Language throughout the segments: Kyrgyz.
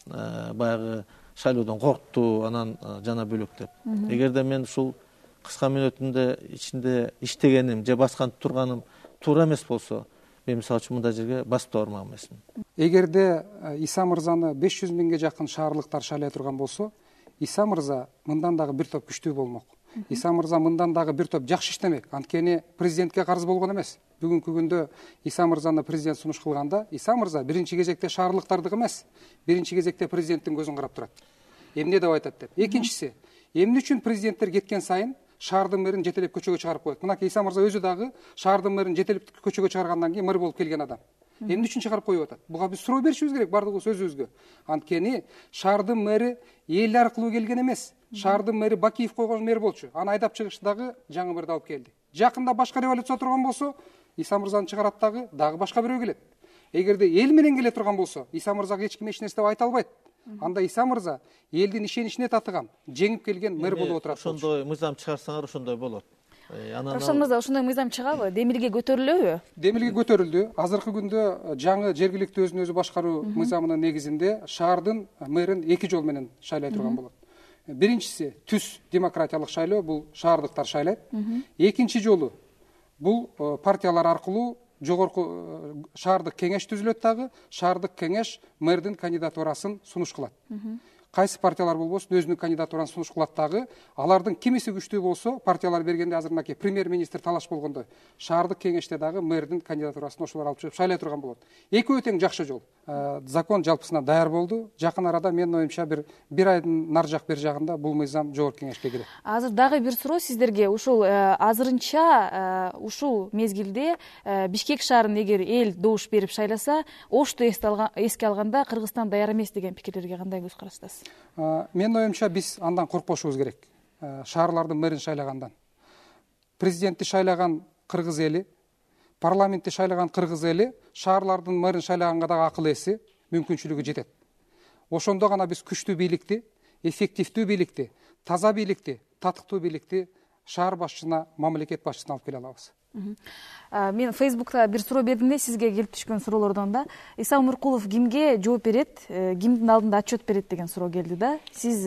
баягы шайлоодон коркту, анан жана бөлөк деп. Эгерде мен ушул кыска мүнөтүндө ичинде иштегеним же баскантып турганым туура эмес болсо, мен мисалы үчүн мындай жерге басып да бармак эмесмин. Эгерде Иса мырзаны 500 миңге жакын шаарлыктар шайлай турган болсо, Иса мырза мындан дагы бир топ күчтүү болмок. Иса мырза мындан дагы бир топ жакшы иштемек. Анткени президентке карыз болгон эмес. Бүгүнкү күндө Иса мырзаны президент сунуш кылганда, Иса мырза биринчи кезекте шаарлыктардыгы эмес, биринчи кезекте президенттин көзүн карап турат. Эмне деп айтат деп. Экинчиси, эмне үчүн президенттер кеткен сайын шаардын мэрин жетелеп көчөгө чыгарып коет. Мынакей Иса мырза өзү дагы шаардын мэрин жетелеп көчөгө чыгаргандан кийин мэр болуп келген адам. Эмне үчүн чыгарып коюп атат? Буга биз суроо беришибиз керек бардыгыбыз өзүбүзгө. Анткени шаардын мэри эл аркылуу келген эмес. Шаардын мэри Бакиев койгон мэр болчу. Аны айдап чыгыш дагы жаңы мэрди алып келди. Жакында башка революция турган болсо, Иса мырзаны чыгарат дагы башка бирөө келет. Эгерде эл менен келе турган болсо, Иса мырзага эч ким эч нерсе деп айта албайт. Анда Иса мырза элдин ишеничине татыган, жеңип келген мэр болуп отурат. Ошондой мыйзам чыгарсаңар ошондой болот. Равшан мырза, ошондой мыйзам чыгабы? Демилге көтөрүлөбү? Демилге көтөрүлдү. Азыркы күндө жаңы жергиликтүү өзүн өзү башкаруу мыйзамынын негизинде шаардын мэрин 2 жол менен шайлай турган болот. Биринчиси түз демократиялык шайлоо, бул шаардыктар шайлайт. Экинчи жолу бул партиялар аркылуу жогорку шаардык кеңеш түзүлөт дагы, шаардык кеңеш мэрдин кандидатурасын сунуш кылат. Кайсы партиялар болбосун өзүнүн кандидатурасын сунуш кылат дагы, алардын кимиси күчтүү болсо, партиялар бергенде азыр мынакей премьер-министр талаш болгондой, шаардык кеңеште дагы мэрдин кандидатурасын ошолор алып чыгып шайлай турган болот. Экөө тең жакшы жол. Закон жалпысынан даяр болду. Жакын арада менин оюмча бир айдын нар жак бер жагында бул мыйзам жогорку кеңешке кирет. Азыр дагы бир суроо сиздерге. Ушул азырынча ушул мезгилде Бишкек шаарын эгер эл добуш берип шайласа, Ошту эске алганда Кыргызстан даяр эмес деген пикирлерге кандай көз караштасыз? Менин оюмча биз андан коркпошубуз керек. Шаарлардын мэрин шайлагандан. Президентти шайлаган кыргыз эли, парламентти шайлаган кыргыз эли, шаарлардын мэрин шайлаганга дагы акыл эси, мүмкүнчүлүгү жетет. Ошондо гана биз күчтүү бийликти, эффективдүү бийликти, таза бийликти, татыктуу бийликти шаар башчысына, мамлекет башчысына алып келе алабыз. Мен Facebook'ta bir суроо бердим де, сизге келип түшкөн суроолордон да Иса Өмүркулов кимге жооп берет, кимдин алдында отчет берет деген суроо келди да. Сиз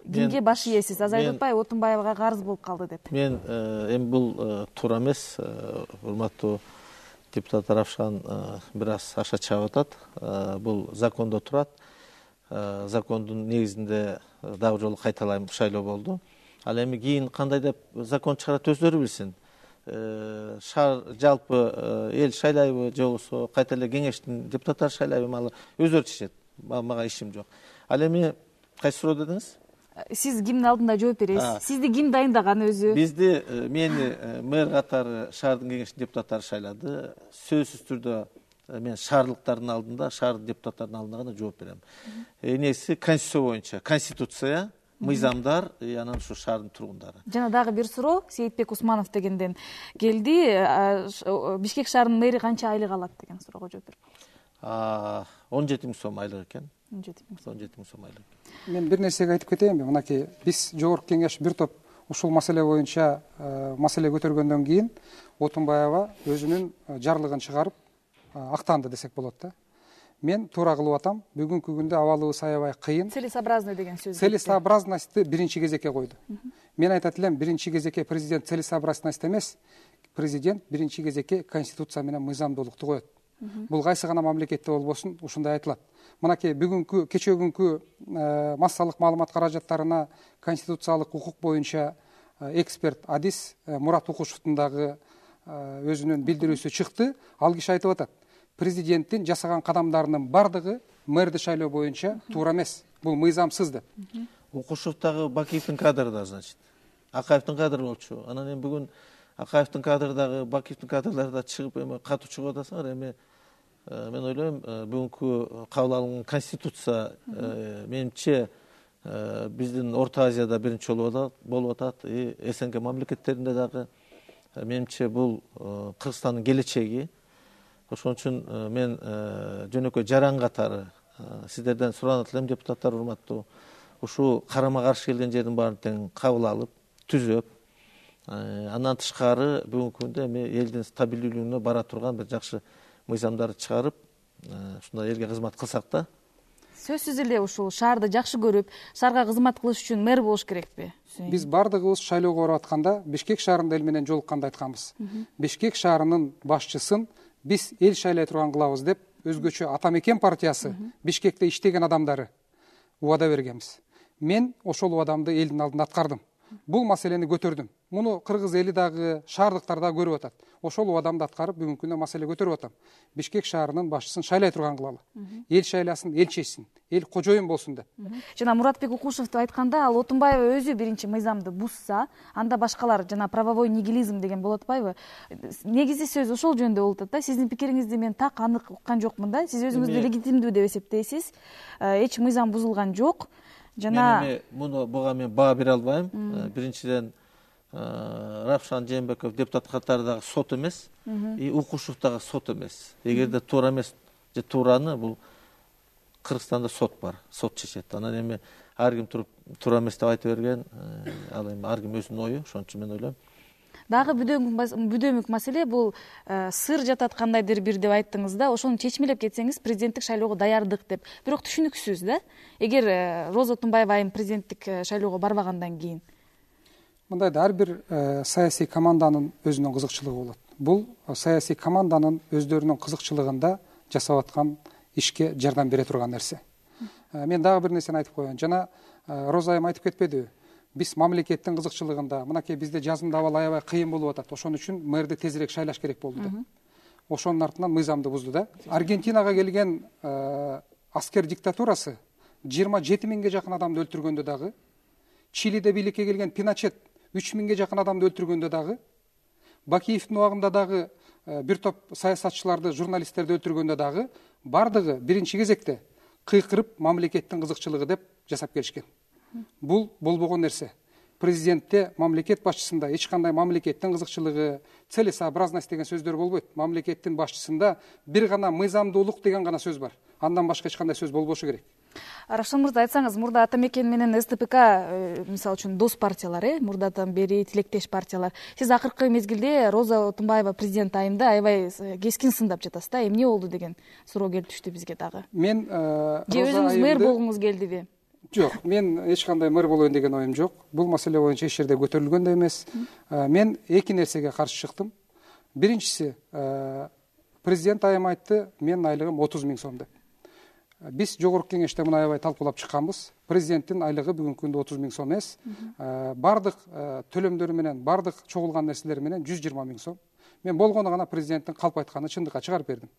кимге баш ийесиз? Азай Топай Отунбаевага карыз болуп калды деп. Мен эми бул туура эмес, урматтуу депутат Равшан бир аз аша чабып атат. Бул закондо турат. Закондун негизинде дагы жолу кайталайм, шайлоо болду. Ал эми кийин кандай деп закон чыгарат өздөрү билсин. Шаар жалпы эл шайлайбы же болбосо кайта эле кеңештин депутаттары шайлайбы, малы өздөрү чечет. Мага ишим жок. Ал эми кайсы суроо дедиңиз? Сиз кимдин алдында жооп бересиз? Сизди ким дайындаган өзү? Бизди мени мэр катары шаардын кеңештин депутаттары шайлады. Сөзсүз түрдө мен шаарлыктардын алдында, шаардын депутаттарынын алдында гана жооп берем. Негизи конституция боюнча, конституция, мыйзамдар, анан ушу шаардын тургундары. Жана дагы бир суроо Сейитбек Усманов дегенден келди. Бишкек шаарынын мэри канча айлык алат деген суроого жооп берип. 17 миң сом айлык экен. 17 миң сом айлык. Мен бир нерсеге айтып кетейинби? Мынакей биз жогорку кеңеш бир топ ушул маселе боюнча маселе көтөргөндөн кийин Отунбаева өзүнүн жарлыгын чыгарып актанды десек болот да. Мен туура кылып атам. Бүгүнкү күндө абалыбыз аябай кыйын. Целесообразный деген сөз. Целесообразностьты биринчи кезекке койду. Мен айтат элем, биринчи кезекке президент целесообразность эмес, президент биринчи кезекке конституция менен мыйзамдуулукту коет. Бул кайсы гана мамлекетте болбосун ушундай айтылат. Мынакей бүгүнкү кечээ массалык маалымат каражаттарына конституциялык укук боюнча эксперт адис Мурат Укушевдун дагы өзүнүн билдирүүсү чыкты. Ал киши айтып атат: президенттин жасаган кадамдарынын бардыгы мэрди шайлоо боюнча туура эмес. Бул мыйзамсыз деп. Укушев дагы Бакиевдин кадры да, значит. Акаевдин кадры болчу. Анан эми бүгүн Акаевдин кадры дагы, Бакиевдин кадрлары да чыгып эми катуу чыгып атасыңар. Эми мен ойлойм, бүгүнкү кабыл алынган конституция менимче биздин Орто Азияда биринчи болуп атат. СНГ мамлекеттеринде дагы менимче бул Кыргызстандын келечеги. Ошон үчүн мен жөнөкөй жаран катары сиздерден суранат элем, депутаттар урматтуу. Ушул карама каршы келген жердин баарын тең кабыл алып, түзөп, андан тышкары бүгүнкү күндө эми элдин стабилдүүлүгүнө бара турган бир жакшы мыйзамдарды чыгарып, ушундай элге кызмат кылсак да. сөзсүз эле ушул шаарды жакшы көрүп, шаарга кызмат кылыш үчүн мэр болуш керекпи? Биз бардыгыбыз шайлоого барып атканда Бишкек шаарында эл менен жолукканда айтканбыз. Бишкек шаарынын башчысын биз эл шайлай турган кылабыз деп өзгөчө Ата Мекен партиясы Бишкекте иштеген адамдары убада бергенбиз. Мен ошол убадамды элдин алдында аткардым. Бул маселени көтөрдүм. Муну кыргыз эли дагы, шаардыктар да көрүп атат. Ошол убадамды аткарып бүгүнкү күндө маселе көтөрүп атам. Бишкек шаарынын башчысын шайлай турган кылалы. Эл шайласын, эл чечсин, эл кожоюн болсун деп. Жана Муратбек Укушевди айтканда, ал Отунбаева өзү биринчи мыйзамды бузса, анда башкалар жана правовой нигилизм деген болот атпайбы? Негизи сөз ошол жөнүндө болуп атат да. Сиздин пикириңизди мен так анык уккан жокмун да. Сиз өзүңүздү легитимдүү деп эсептейсиз. Эч мыйзам бузулган жок. Жана буга мен баа бере албайм. Биринчиден Равшан Жээнбеков депутат катары дагы сот эмес, Укушев дагы сот эмес. Эгерде туура эмес же туураны бул Кыргызстанда сот бар, сот чечет. Анан эми ар ким туруп туура эмес деп айта берген, ал эми ар ким өзүнүн ою, ошон үчүн мен ойлойм. Дагы бүдөмүк маселе бул сыр жатат кандайдыр бир деп айттыңыз да, ошону чечмелеп кетсеңиз президенттик шайлоого даярдык деп. Бирок түшүнүксүз да. Эгер Роза Отунбаева айым президенттик шайлоого барбагандан кийин мындай да ар бир саясий команданын өзүнүн кызыкчылыгы болот. Бул саясий команданын өздөрүнүн кызыкчылыгында жасап аткан ишке жардам бере турган нерсе. Мен дагы бир нерсени айтып коеюн. Жана Роза айым айтып кетпедиби? Биз мамлекеттин кызыкчылыгында, мынакей бизде жазымды абал аябай кыйын болуп атат. Ошон үчүн мэрди тезирээк шайлаш керек болду деп. Ошонун артынан мыйзамды бузду да. Аргентинага келген аскер диктатурасы 27 миңге жакын адамды өлтүргөндө дагы, Чилиде бийликке келген Пиночет 3 миңге жакын адамды өлтүргөндө дагы, Бакиевдин убагында дагы бир топ саясатчыларды, журналисттерди өлтүргөндө дагы бардыгы биринчи кезекте кыйкырып мамлекеттин кызыкчылыгы деп жасап келишкен. Бул болбогон нерсе. Президентте, мамлекет башчысында эч кандай мамлекеттин кызыкчылыгы, целесообразность деген сөздөр болбойт. Мамлекеттин башчысында бир гана мыйзамдуулук деген гана сөз бар. Андан башка эч кандай сөз болбошу керек. Равшан мырза, айтсаңыз, мурда Ата Мекен менен СТПК мисалы үчүн дос партиялар, мурдадан бери тилектеш партиялар. Сиз акыркы мезгилде Роза Отунбаева президент айымда аябай кескин сындап жатасыз да. Эмне болду деген суроо келип түштү бизге дагы. Мен же өзүңүз мэр болгуңуз келдиби? Жок, мен эч кандай мэр болоюн деген оюм жок. Бул маселе боюнча эч жерде көтөрүлгөн да эмес. Мен эки нерсеге каршы чыктым. Биринчиси, президент айым айтты, менин айлыгым 30 миң сом деп. Биз жогорку кеңеште муну аябай талкуулап чыкканбыз. Президенттин айлыгы бүгүнкү күндө 30 миң сом эмес. Бардык төлөмдөрү менен, бардык чогулган нерселери менен 120 миң сом. Мен болгону гана президенттин калп айтканын чындыкка чыгарып бердим.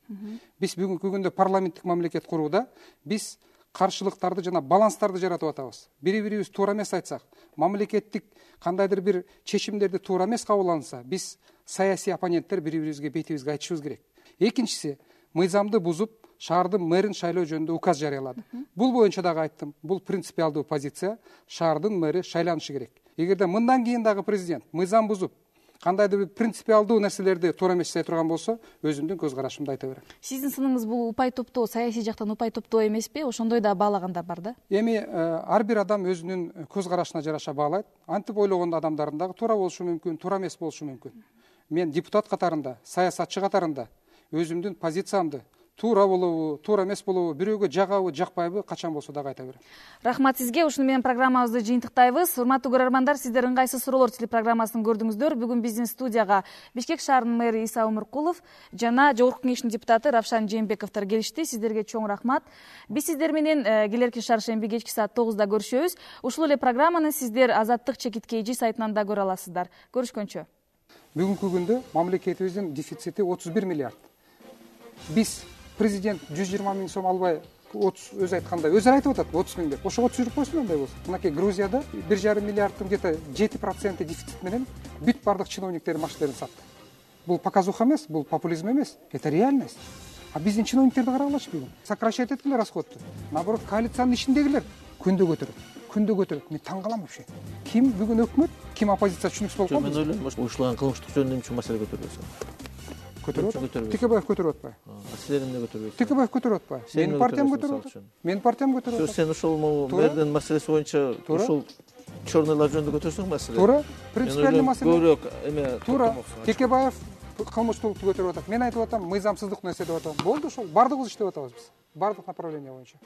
Биз бүгүнкү күндө парламенттик мамлекет курууда биз каршылыктарды жана баланстарды жаратып атабыз. Бири-бирибиз туура эмес айтсак, мамлекеттик кандайдыр бир чечимдерди туура эмес кабыл алынса, биз саясий оппоненттер бири-бирибизге бетибизге айтышыбыз керек. Экинчиси, мыйзамды бузуп, шаардын мэрин шайлоо жөнүндө указ жарыялады. Бул боюнча дагы айттым. Бул принципиалдуу позиция. Шаардын мэри шайланышы керек. Эгерде мындан кийин дагы президент мыйзам бузуп, кандайдыр бир принципиалдуу нерселерди туура эмес жасай турган болсо, өзүмдүн көз карашымды айта берем. Сиздин сыныңыз бул упай топтоо, саясий жактан упай топтоо эмеспи? Ошондой да баалагандар бар да. Эми ар бир адам өзүнүн көз карашына жараша баалайт. Антип ойлогондо адамдардын дагы туура болушу мүмкүн, туура эмес болушу мүмкүн. Мен депутат катарында, саясатчы катарында өзүмдүн позициямды туура болобу, туура эмес болобу, бирөөгө жагабы, жакпайбы, качан болсо дагы айта берем. Рахмат сизге. Ушуну менен программабызды жыйынтыктайбыз. Урматтуу көрөрмандар, сиздер ыңгайсыз суроолор телепрограммасын көрдүңүздөр. Бүгүн биздин студияга Бишкек шаарынын мэри Иса Өмүркулов жана жогорку кеңештин депутаты Равшан Жээнбековдор келишти. Сиздерге чоң рахмат. Биз сиздер менен келерки шаршемби кечки саат 9-да көрүшөбүз. Ушул эле программаны сиздер Азаттык чекиткейжи сайтынан да көрө аласыздар. Көрүшкөнчө. Бүгүнкү күндө мамлекетибиздин дефицити 31 миллиард. Биз президент 120 миң сом албай, өзү айткандай, өзү айтып атат 30 миң деп. Ошого жүрүп койсун андай болсо. Мынакей Грузияда 1,5 миллиардтын где-то 7% дефицит менен бүт бардык чиновниктер машиналарын сатты. Бул показуха эмес, бул популизм эмес, это реальность. А биздин чиновниктерди карагылачы бүгүн. Сокращать эткиле расходду. Наоборот, коалициянын ичиндегилер күндө көтөрөт. Мен таң калам вообще. Ким бүгүн өкмөт, ким оппозиция түшүнүксүз болгон? Мен ойлойм, уюштурулган кылмыштык жөнүндө үчүн маселе көтөрүлсө. Текебаев көтөрүп атпайбы? Сиздер эмне көтөрбөйсүз? Текебаев көтөрүп атпайбы? Менин партиям көтөрүп атат. Менин партиям көтөрүп атат. Сен ушул мэрдин маселеси боюнча ушул чорнойлар жөнүндө көтөрсөң маселе. Туура. Принципиальный маселе. Көбүрөөк эме. Туура. Текебаев кылмыштуулукту көтөрүп атат. Мен айтып атам, мыйзамсыздык нерсе деп атам. Болду ошол. Бардыгыбыз иштеп атабыз биз. Бардык направление боюнча.